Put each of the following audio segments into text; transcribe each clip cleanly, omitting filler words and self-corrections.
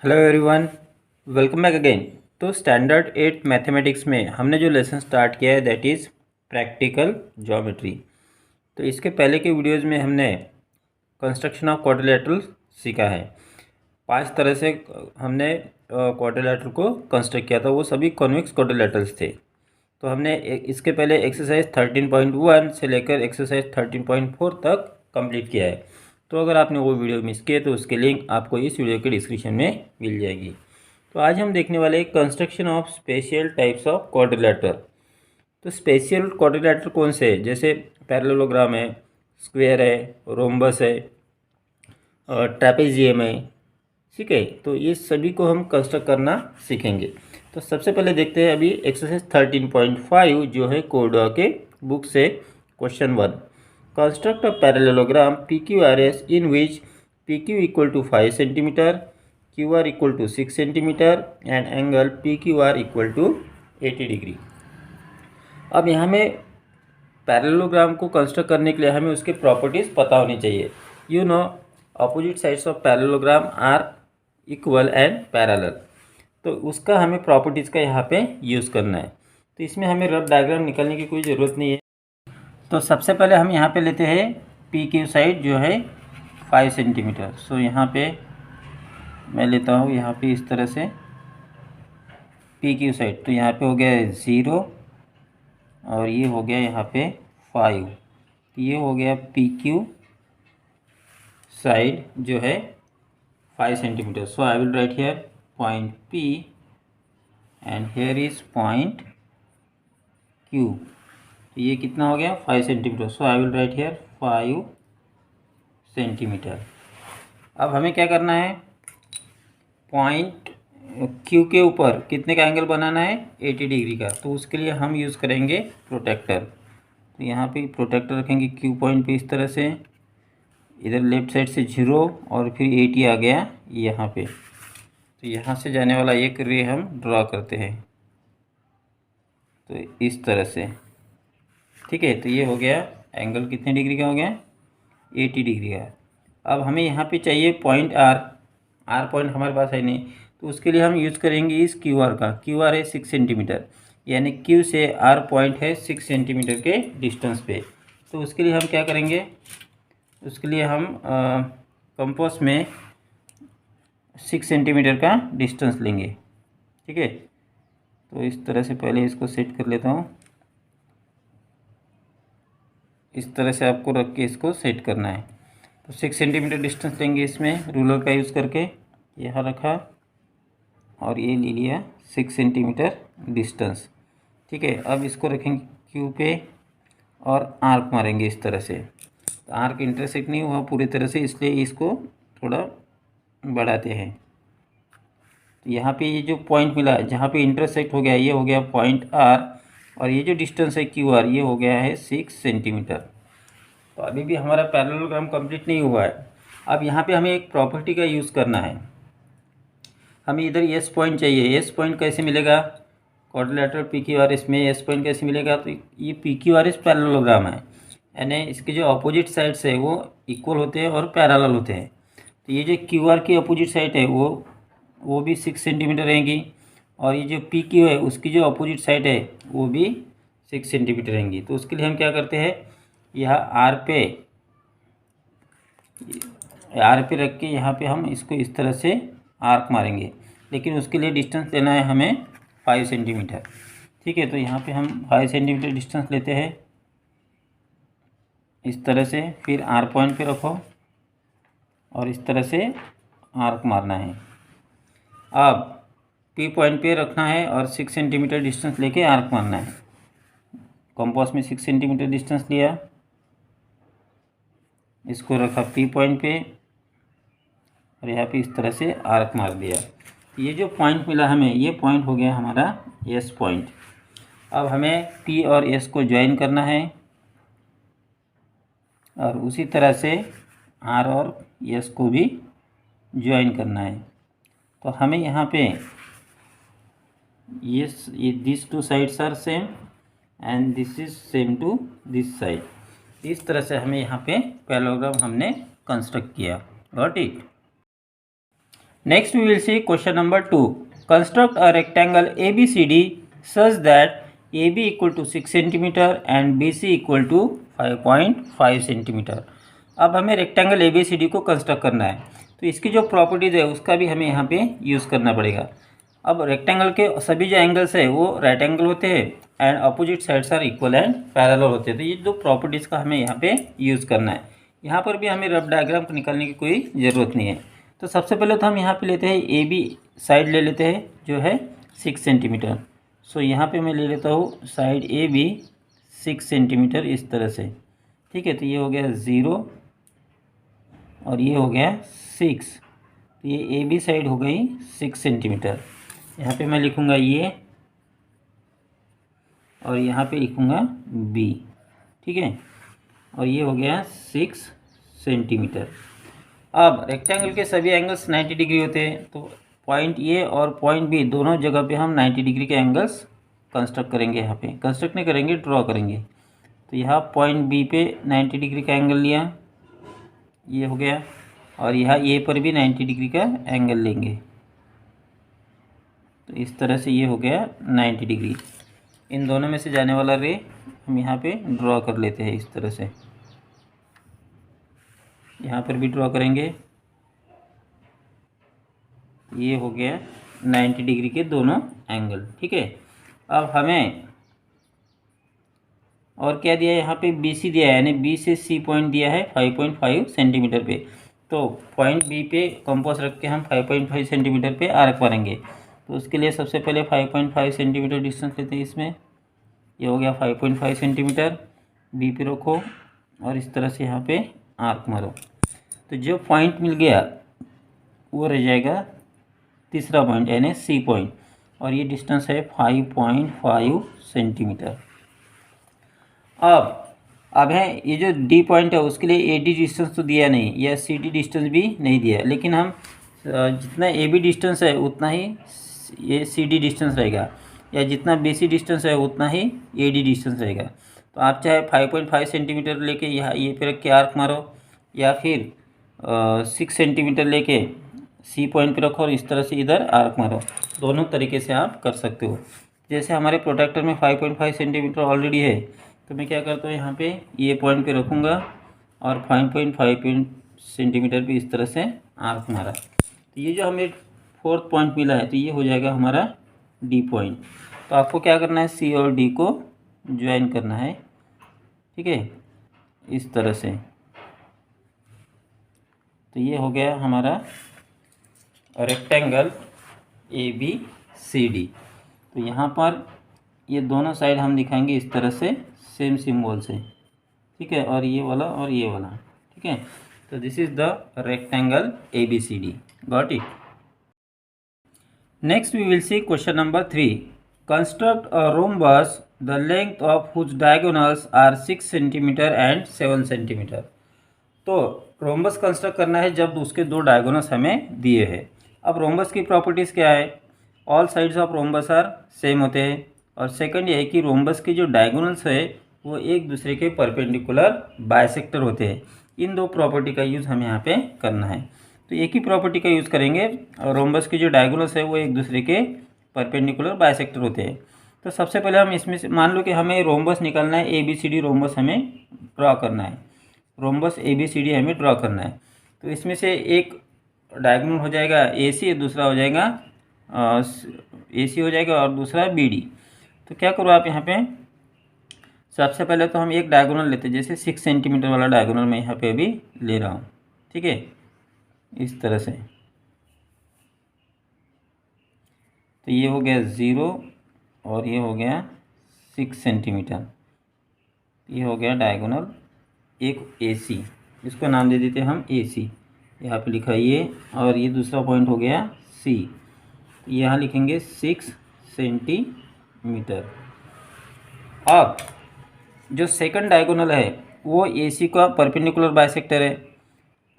Hello everyone, welcome back again. तो standard 8 mathematics में हमने जो लेसन स्टार्ट किया है दैट इज़ प्रैक्टिकल ज्योमेट्री। तो इसके पहले के वीडियोस में हमने कंस्ट्रक्शन ऑफ क्वाड्रिलेटरल सीखा है। 5 तरह से हमने क्वाड्रिलेटरल को कंस्ट्रक्ट किया था, वो सभी कॉन्वेक्स क्वाड्रिलेटरल्स थे। तो हमने इसके पहले एक्सरसाइज 13.1 से लेकर एक्सरसाइज 13.4 तक कंप्लीट किया है। तो अगर आपने वो वीडियो मिस किए तो उसके लिंक आपको इस वीडियो के डिस्क्रिप्शन में मिल जाएगी। तो आज हम देखने वाले हैं construction of special types of quadrilateral. तो स्पेशल क्वाड्रिलेटरल कौन से है? जैसे पैरेललोग्राम है, स्क्वायर है, रोम्बस है और ट्रेपेजियम है। ठीक है, तो ये सभी को हम कंस्ट्रक्ट करना सीखेंगे। तो सबसे पहले देखते हैं अभी एक्सरसाइज 13.5 जो है कोडा के बुक से। Question 1, construct a parallelogram P Q R S in which P Q equal to 5 centimetre, Q R equal to 6 centimetre and angle P Q R equal to 80 degree. अब यहाँ में पैरेललोग्राम को construct करने के लिए हमें उसके प्रॉपर्टीज़ पता होनी चाहिए। You know opposite sides of parallelogram are equal and parallel. तो उसका हमें प्रॉपर्टीज़ का यहाँ पे यूज़ करना है। तो इसमें हमें रफ डायग्राम निकालने की कोई ज़रूरत नहीं है। तो सबसे पहले हम यहाँ पे लेते हैं पी क्यू साइड जो है 5 सेंटीमीटर। सो यहाँ पे मैं लेता हूँ यहाँ पे इस तरह से पी क्यू साइड। तो यहाँ पे हो गया 0 और ये हो गया यहाँ पे 5। तो ये हो गया पी क्यू साइड जो है 5 centimetre. So I will write here point P and here is point Q। तो ये कितना हो गया 5 centimetre. So I will write here 5 centimetre. अब हमें क्या करना है, पॉइंट Q के ऊपर कितने का एंगल बनाना है 80 डिग्री का। तो उसके लिए हम यूज़ करेंगे प्रोटेक्टर। तो यहाँ पे प्रोटेक्टर रखेंगे Q पॉइंट पे इस तरह से, इधर लेफ्ट साइड से 0 और फिर 80 आ गया यहाँ पे। तो यहाँ से जाने वाला एक रे हम ड्रा करते हैं तो इस तरह से। ठीक है, तो ये हो गया एंगल कितने डिग्री का हो गया 80 डिग्री का। अब हमें यहाँ पे चाहिए पॉइंट आर पॉइंट हमारे पास है नहीं, तो उसके लिए हम यूज़ करेंगे इस क्यू आर का। क्यू आर है 6 सेंटीमीटर, यानी क्यू से आर पॉइंट है 6 सेंटीमीटर के डिस्टेंस पे। तो उसके लिए हम क्या करेंगे, उसके लिए हम कंपास में 6 सेंटीमीटर का डिस्टेंस लेंगे। ठीक है, तो इस तरह से पहले इसको सेट कर लेता हूँ। इस तरह से आपको रख के इसको सेट करना है। तो 6 सेंटीमीटर डिस्टेंस लेंगे इसमें रूलर का यूज़ करके। यहाँ रखा और ये ले लिया 6 सेंटीमीटर डिस्टेंस। ठीक है, अब इसको रखेंगे क्यू पे और आर्क मारेंगे इस तरह से। तो आर्क इंटरसेक्ट नहीं हुआ पूरी तरह से, इसलिए इसको थोड़ा बढ़ाते हैं। तो यहाँ पे ये जो पॉइंट मिला जहाँ पे इंटरसेक्ट हो गया ये हो गया पॉइंट आर, और ये जो डिस्टेंस है क्यू आर ये हो गया है 6 सेंटीमीटर। तो अभी भी हमारा पैरेललोग्राम कंप्लीट नहीं हुआ है। अब यहाँ पे हमें एक प्रॉपर्टी का यूज़ करना है। हमें इधर एस पॉइंट चाहिए। एस पॉइंट कैसे मिलेगा, quadrilateral P Q R S में एस पॉइंट कैसे मिलेगा? तो ये P Q R S parallelogram है, यानी इसके जो अपोजिट साइड्स है वो इक्वल होते हैं और पैरेलल होते हैं। तो ये जो क्यू आर की अपोजिट साइड है वो भी 6 सेंटीमीटर रहेंगी, और ये जो पी क्यू है उसकी जो अपोजिट साइड है वो भी 6 सेंटीमीटर रहेंगी। तो उसके लिए हम क्या करते हैं, यहाँ आर पे रख के यहाँ पे हम इसको इस तरह से आर्क मारेंगे, लेकिन उसके लिए डिस्टेंस लेना है हमें 5 सेंटीमीटर। ठीक है, तो यहाँ पे हम 5 सेंटीमीटर डिस्टेंस लेते हैं इस तरह से। फिर आर पॉइंट पे रखो और इस तरह से आर्क मारना है। अब पी पॉइंट पे रखना है और 6 सेंटीमीटर डिस्टेंस लेके आर्क मारना है। कंपास में 6 सेंटीमीटर डिस्टेंस लिया, इसको रखा पी पॉइंट पे और यहाँ पे इस तरह से आर्क मार दिया। ये जो पॉइंट मिला हमें ये पॉइंट हो गया हमारा एस पॉइंट। अब हमें पी और एस को ज्वाइन करना है और उसी तरह से आर और एस को भी ज्वाइन करना है। तो हमें यहाँ पे ये this two sides are same and this is same to this side. इस तरह से हमें यहाँ पे पैरेललोग्राम हमने कंस्ट्रक्ट किया। Got it. Next we will see question number 2. Construct a rectangle ABCD such that AB equal to 6 centimetre and BC equal to 5.5 centimetre. अब हमें रेक्टेंगल ABCD को कंस्ट्रक्ट करना है, तो इसकी जो प्रॉपर्टीज़ है उसका भी हमें यहाँ पे यूज़ करना पड़ेगा. अब रेक्टेंगल के सभी जो एंगल्स है वो राइट एंगल होते हैं and opposite sides are equal and parallel होते हैं. तो ये दो प्रॉपर्टीज़ का हमें यहाँ पे यूज़ करना है. यहाँ पर भी हमें रफ डायग्राम निकालने की कोई ज़रूरत नहीं है. तो सबसे पहले तो हम यहाँ पे लेते हैं AB साइड ले लेते हैं जो है 6 सेंटीमीटर. सो यहाँ पे मैं ले लेता हूँ साइड AB 6 सेंटीमीटर इस तरह से. ठीक है, तो ये हो गया 0 और ये हो गया 6. तो ये AB साइड हो गई 6 सेंटीमीटर. यहाँ पे मैं लिखूँगा ये और यहाँ पे लिखूँगा B. ठीक है, और ये हो गया 6 सेंटीमीटर. अब रेक्टेंगल के सभी एंगल्स 90 डिग्री होते हैं, तो पॉइंट ए और पॉइंट बी दोनों जगह पे हम 90 डिग्री के एंगल्स कंस्ट्रक्ट करेंगे. यहाँ पे कंस्ट्रक्ट नहीं करेंगे, ड्रॉ करेंगे. तो यहाँ पॉइंट बी पे 90 डिग्री का एंगल लिया, ये हो गया. और यहाँ ए पर भी 90 डिग्री का एंगल लेंगे, तो इस तरह से ये हो गया 90 डिग्री. इन दोनों में से जाने वाला रे हम यहाँ पे ड्रॉ कर लेते हैं इस तरह से. यहाँ पर भी ड्रॉ करेंगे, ये हो गया 90 डिग्री के दोनों एंगल. ठीक है, अब हमें और क्या दिया है, यहाँ पे BC दिया है, यानी B से C पॉइंट दिया है 5.5 सेंटीमीटर पे. तो पॉइंट B पे कंपास रख के हम 5.5 सेंटीमीटर पे आर्क मारेंगे. तो उसके लिए सबसे पहले 5.5 सेंटीमीटर डिस्टेंस लेते हैं इसमें. ये हो गया 5.5 सेंटीमीटर. B पे रखो और इस तरह से यहाँ पे आर्क मारो. तो जो पॉइंट मिल गया वो रह जाएगा तीसरा पॉइंट यानी C पॉइंट, और ये डिस्टेंस है 5.5 सेंटीमीटर. अब है ये जो D पॉइंट है उसके लिए AD डिस्टेंस तो दिया नहीं, या CD डिस्टेंस भी नहीं दिया, लेकिन हम जितना AB डिस्टेंस है उतना ही ये CD डिस्टेंस रहेगा, या जितना BC डिस्टेंस है उतना ही AD डिस्टेंस रहेगा. तो आप चाहे 5.5 सेंटीमीटर लेके यहाँ ये पे रख के आर्क मारो, या फिर 6 सेंटीमीटर लेके C पॉइंट पे रखो और इस तरह से इधर आर्क मारो. दोनों तरीके से आप कर सकते हो. जैसे हमारे प्रोटेक्टर में 5.5 सेंटीमीटर ऑलरेडी है, तो मैं क्या करता हूँ यहाँ पे ये पॉइंट पे रखूँगा और 5.5 सेंटीमीटर पे इस तरह से आर्क मारा. तो ये जो हमें 4th पॉइंट मिला है, तो ये हो जाएगा हमारा D पॉइंट. तो आपको क्या करना है, C और D को ज्वाइन करना है. ठीक है, इस तरह से. तो ये हो गया हमारा रेक्टेंगल ABCD. तो यहाँ पर ये दोनों साइड हम दिखाएंगे इस तरह से सेम सिंबल से. ठीक है, और ये वाला और ये वाला. ठीक है, तो this is the rectangle ABCD. Got it. Next we will see question number 3. Construct a rhombus the length of whose diagonals are 6 centimetre and 7 centimetre. तो रोम्बस कंस्ट्रक्ट करना है जब उसके दो डायगोनल्स हमें दिए हैं. अब रोम्बस की प्रॉपर्टीज़ क्या है, all sides of rhombus are same होते हैं, और सेकंड ये है कि रोम्बस के जो डायगोनल्स है वो एक दूसरे के परपेंडिकुलर बाइसेक्टर होते हैं. इन दो प्रॉपर्टी का यूज़ हमें यहाँ पे करना है. तो एक ही प्रॉपर्टी का यूज़ करेंगे, और रोम्बस के जो डायगोनल्स है वो एक दूसरे के परपेंडिकुलर बाइसेक्टर होते हैं. तो सबसे पहले हम इसमें से मान लो कि हमें रोम्बस निकालना है, ABCD रोम्बस हमें ड्रॉ करना है. रोम्बस ABCD हमें ड्रॉ करना है. तो इसमें से एक डायगोनल हो जाएगा AC, दूसरा हो जाएगा AC हो जाएगा और दूसरा BD. तो क्या करो आप यहाँ पे, सबसे पहले तो हम एक डायगोनल लेते हैं, जैसे 6 सेंटीमीटर वाला डायगोनल मैं यहाँ पे अभी ले रहा हूँ. ठीक है, इस तरह से. तो ये हो गया 0 और ये हो गया 6 सेंटीमीटर. ये हो गया डायगोनल एक AC, इसको नाम दे देते हैं हम AC. यहाँ पे लिखा ये, और ये दूसरा पॉइंट हो गया C. यहाँ लिखेंगे 6 सेंटीमीटर. अब जो सेकंड डायगोनल है वो AC का परपेंडिकुलर बाइसेक्टर है.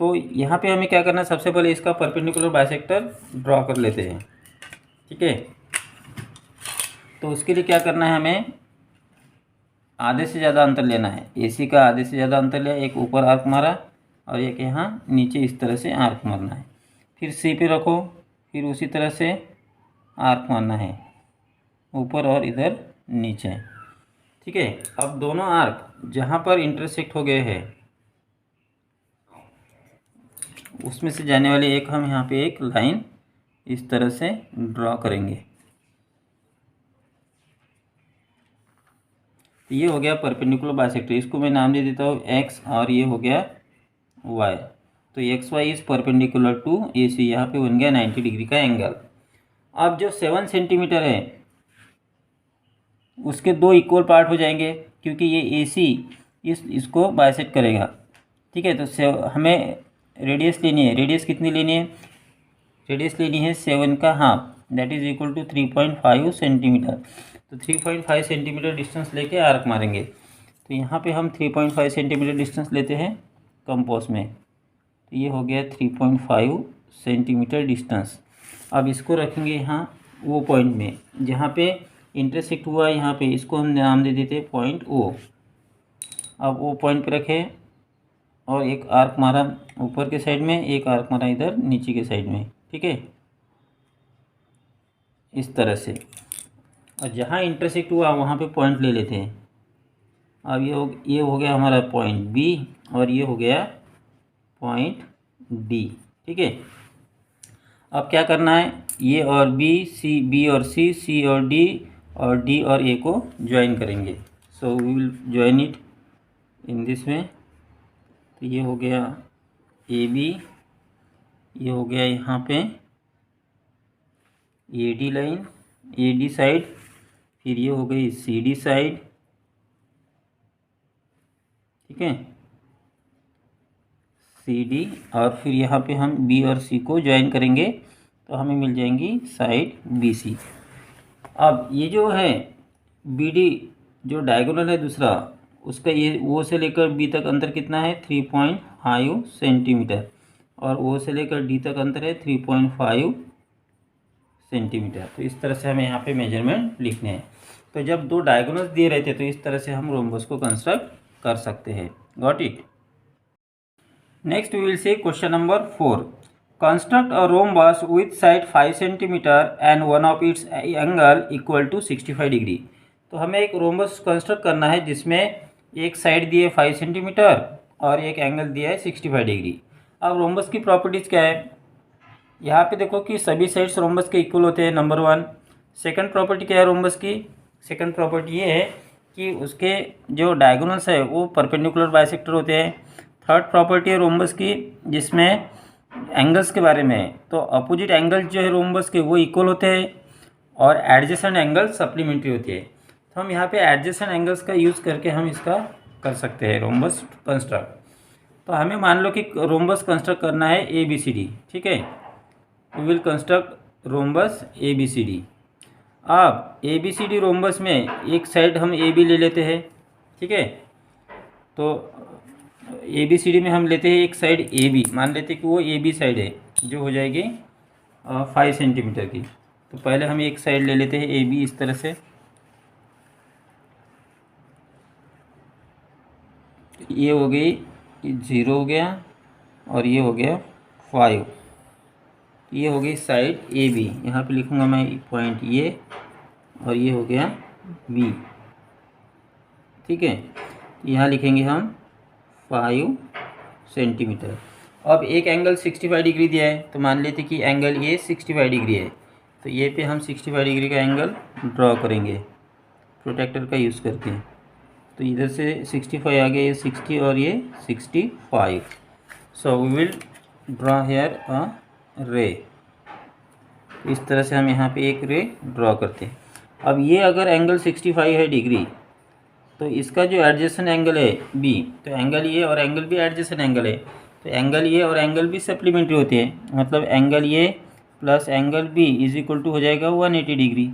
तो यहाँ पे हमें क्या करना है, सबसे पहले इसका परपेंडिकुलर बाइसेक्टर ड्रॉ कर लेते हैं. ठीक है, तो उसके लिए क्या करना है, हमें आधे से ज़्यादा अंतर लेना है. AC का आधे से ज़्यादा अंतर लिया, एक ऊपर आर्क मारा और एक यहाँ नीचे इस तरह से आर्क मारना है. फिर सी पे रखो, फिर उसी तरह से आर्क मारना है ऊपर और इधर नीचे। ठीक है, अब दोनों आर्क जहाँ पर इंटरसेक्ट हो गए हैं उसमें से जाने वाले एक हम यहाँ पे एक लाइन इस तरह से ड्रॉ करेंगे। ये हो गया परपेंडिकुलर बाइसेक्टर, इसको मैं नाम दे देता हूँ एक्स और ये हो गया वाई। तो X Y is perpendicular to A C, यहाँ पे बन गया 90 डिग्री का एंगल। अब जो 7 सेंटीमीटर है उसके दो इक्वल पार्ट हो जाएंगे क्योंकि ये ए सी इसको बाइसेक्ट करेगा। ठीक है, तो हमें रेडियस लेनी है। रेडियस कितनी लेनी है? रेडियस लेनी है 7 का half, that is equal to 3.5 centimetre. तो 3.5 सेंटीमीटर डिस्टेंस लेके आर्क मारेंगे। तो यहाँ पे हम 3.5 सेंटीमीटर डिस्टेंस लेते हैं कंपास में। तो ये हो गया 3.5 सेंटीमीटर डिस्टेंस। अब इसको रखेंगे यहाँ वो पॉइंट में जहाँ पे इंटरसेक्ट हुआ, यहाँ पे इसको हम नाम दे देते हैं पॉइंट ओ। अब वो पॉइंट पे रखे और एक आर्क मारा ऊपर के साइड में, एक आर्क मारा इधर नीचे के साइड में। ठीक है, इस तरह से। और जहाँ इंटरसेक्ट हुआ वहाँ पे पॉइंट ले लेते हैं। अब ये हो गया हमारा पॉइंट बी और ये हो गया पॉइंट डी। ठीक है, अब क्या करना है, ये और बी और सी और डी और ए को ज्वाइन करेंगे। So we will join it in this way. तो ये हो गया ए बी, ये हो गया यहाँ पे A D line, A D side, फिर ये हो गई सी डी साइड। ठीक है, सी डी, और फिर यहाँ पे हम बी और सी को ज्वाइन करेंगे तो हमें मिल जाएंगी साइड बी सी। अब ये जो है बी डी जो डायगोनल है दूसरा, उसका ये ओ से लेकर बी तक अंतर कितना है? 3.5 सेंटीमीटर। और ओ से लेकर डी तक अंतर है 3.5 सेंटीमीटर। तो इस तरह से हमें यहाँ पे मेजरमेंट लिखने हैं। तो जब दो डायगोनल्स दिए रहते तो इस तरह से हम रोम्बस को कंस्ट्रक्ट कर सकते हैं। Got it? Next we will see question number 4। Construct a rhombus with side 5 centimetre and one of its angle equal to 65 degree. तो हमें एक रोम्बस कंस्ट्रक्ट करना है जिसमें एक साइड दिए 5 सेंटीमीटर और एक एंगल दिया है 65 डिग्री। अब रोम्बस की प्रॉपर्टीज़ क्या है? यहाँ पे देखो कि सभी साइड्स रोम्बस के इक्वल होते हैं, नंबर 1। सेकंड प्रॉपर्टी क्या है रोम्बस की? सेकंड प्रॉपर्टी ये है कि उसके जो डायगोनल्स है वो परपेंडिकुलर बाइसेक्टर होते हैं। थर्ड प्रॉपर्टी है रोम्बस की जिसमें एंगल्स के बारे में है, तो अपोजिट एंगल्स जो है रोम्बस के वो इक्वल होते हैं और एडजेसेंट एंगल सप्लीमेंट्री होती है। तो हम यहाँ पे एडजेसेंट एंगल्स का यूज़ करके हम इसका कर सकते हैं रोम्बस कंस्ट्रक्ट। तो हमें मान लो कि रोम्बस कंस्ट्रक्ट करना है ए बी सी डी। ठीक है, we will construct rhombus A B C D. अब A B C D rhombus में एक साइड हम ए बी ले लेते हैं। ठीक है, तो ए बी सी डी में हम लेते हैं एक साइड ए बी, मान लेते हैं कि वो ए बी साइड है जो हो जाएगी 5 सेंटीमीटर की। तो पहले हम एक साइड ले लेते हैं ए बी इस तरह से। ये हो गई 0 हो गया और ये हो गया 5। ये हो गई साइड ए बी, यहाँ पे लिखूँगा मैं पॉइंट ए और ये हो गया बी। ठीक है, यहाँ लिखेंगे हम 5 सेंटीमीटर। अब एक एंगल 65 डिग्री दिया है तो मान लेते कि एंगल ये 65 डिग्री है। तो ये पे हम 65 डिग्री का एंगल ड्रॉ करेंगे प्रोटेक्टर का यूज़ करके। तो इधर से 65 आ गया, ये 60 और ये 65। So we will draw here a ray. इस तरह से हम यहाँ पे एक रे ड्रॉ करते हैं। अब ये अगर एंगल 65 है डिग्री तो इसका जो एडजेसेंट एंगल है बी, तो एंगल ये और एंगल भी एडजेसेंट एंगल है, तो एंगल ये और एंगल भी सप्लीमेंट्री होते हैं। मतलब angle A plus angle B is equal to हो जाएगा 180 डिग्री।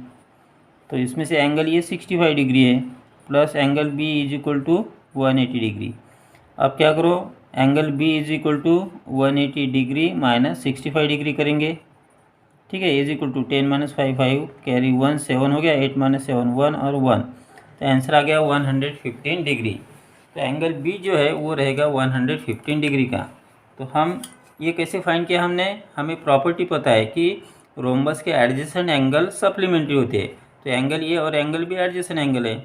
तो इसमें से एंगल ये 65 डिग्री है plus angle B is equal to 180 degree. अब क्या करो, angle B is equal to 180 degree minus 65 degree करेंगे। ठीक है, is equal to 10 minus 5 carry 1 7 हो गया, 8 माइनस 7 1 और 1। तो आंसर आ गया 115 डिग्री। तो एंगल बी जो है वो रहेगा 115 डिग्री का। तो हम ये कैसे फाइंड किया हमने, हमें प्रॉपर्टी पता है कि रोम्बस के एडजेसेंट एंगल सप्लीमेंट्री होते हैं। तो एंगल ए और एंगल बी एडजेसेंट एंगल है,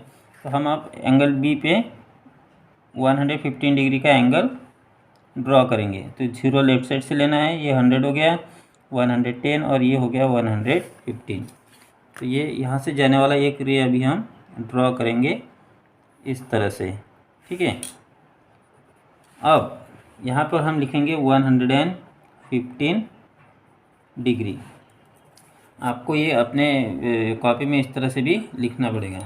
तो हम आप एंगल बी पे 115 डिग्री का एंगल ड्रॉ करेंगे। तो 0 लेफ्ट साइड से लेना है, ये 100 हो गया, 110 और ये हो गया 115। तो ये यहाँ से जाने वाला एक रे अभी हम ड्रॉ करेंगे इस तरह से, ठीक है। अब यहाँ पर हम लिखेंगे 115 डिग्री। आपको ये अपने कॉपी में इस तरह से भी लिखना पड़ेगा।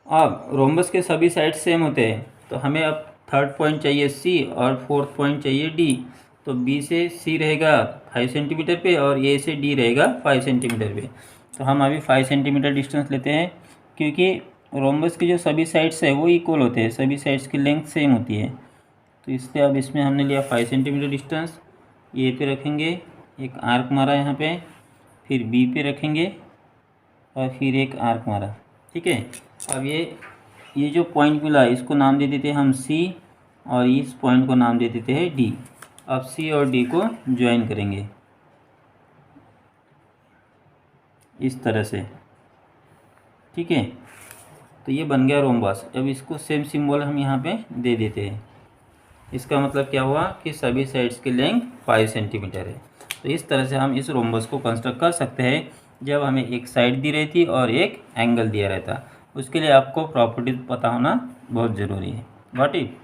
अब रोम्बस के सभी साइड सेम होते हैं, तो हमें अब थर्ड पॉइंट चाहिए सी और फोर्थ पॉइंट चाहिए डी। तो बी से सी रहेगा 5 सेंटीमीटर पे और ए से डी रहेगा 5 सेंटीमीटर पे। तो हम अभी 5 सेंटीमीटर डिस्टेंस लेते हैं, क्योंकि रोम्बस के जो सभी साइड्स है वो इक्वल होते हैं, सभी साइड्स की लेंथ सेम होती है। तो इसलिए अब इसमें हमने लिया 5 सेंटीमीटर डिस्टेंस। ए पे रखेंगे, एक आर्क मारा यहाँ पे, फिर बी पे रखेंगे और फिर एक आर्क मारा, ठीक है। अब ये जो पॉइंट मिला इसको नाम दे देते हैं हम सी और इस पॉइंट को नाम दे देते हैं डी। अब सी और डी को ज्वाइन करेंगे इस तरह से, ठीक है। तो ये बन गया रोम्बस। अब इसको सेम सिंबल हम यहाँ पे दे देते हैं। इसका मतलब क्या हुआ कि सभी साइड्स की लेंथ 5 सेंटीमीटर है। तो इस तरह से हम इस रोम्बस को कंस्ट्रक्ट कर सकते हैं जब हमें एक साइड दी रहती और एक एंगल दिया रहता। उसके लिए आपको प्रॉपर्टीज पता होना बहुत ज़रूरी है। Got it.